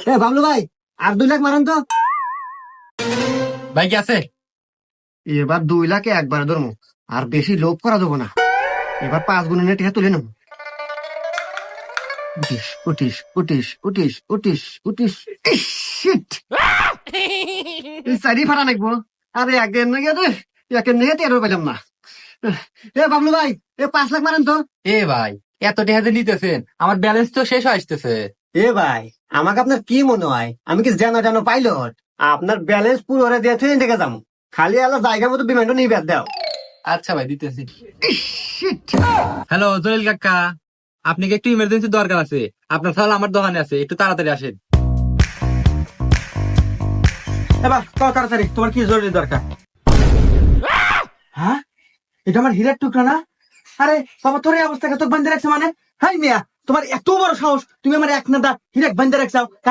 এ বাবলু ভাই, আর 2 লাখ মারেন তো। ভাই কি আছে? এবার 2 লাখে একবারে ধরবো, আর বেশি লোভ করা দেবো না। এবার 5 গুণের টিকা তুলে নেবো। উঠিস উঠিস উঠিস উঠিস উঠিস উঠিস। সাইডি ফাটা নাকবো। আরে একদিন নাকি রে, একের নিয়ে টেরও পেলাম না। এ বাবলু ভাই, 5 লাখ মারেন তো। এ ভাই, এত টাকা যে নিতেছেন, আমার ব্যালেন্স তো শেষ হয়ে আসতেছে। এ ভাই, আমাকে আপনার কি মনে হয় আমি কি জানো জানো পাইলট? আপনার ব্যালেন্স পুরো দিয়ে থুয়ে দেখে যাবো, খালি আলাদা জায়গা মতো বিমানটা নিয়ে বের দাও। আচ্ছা ভাই, দিতেছি। হ্যালো জলিল কাকা, আপনি কি একটু ইমার্জেন্সি দরকার আছে? আপনার ফল আমার দোকানে আছে, একটু তাড়াতাড়ি আসেন। এবার কত তাড়াতাড়ি, তোমার কি জরুরি দরকার? হ্যাঁ, এটা আমার হীরের টুকরা না? আরে বাবা, তোর এই অবস্থাকে তোকে বান্ধে রাখছে মানে? হাই মিয়া, তোমার এত বড় সাহস, তুমি আমার এক নাদা হীরেক বান্ধে রাখছাও।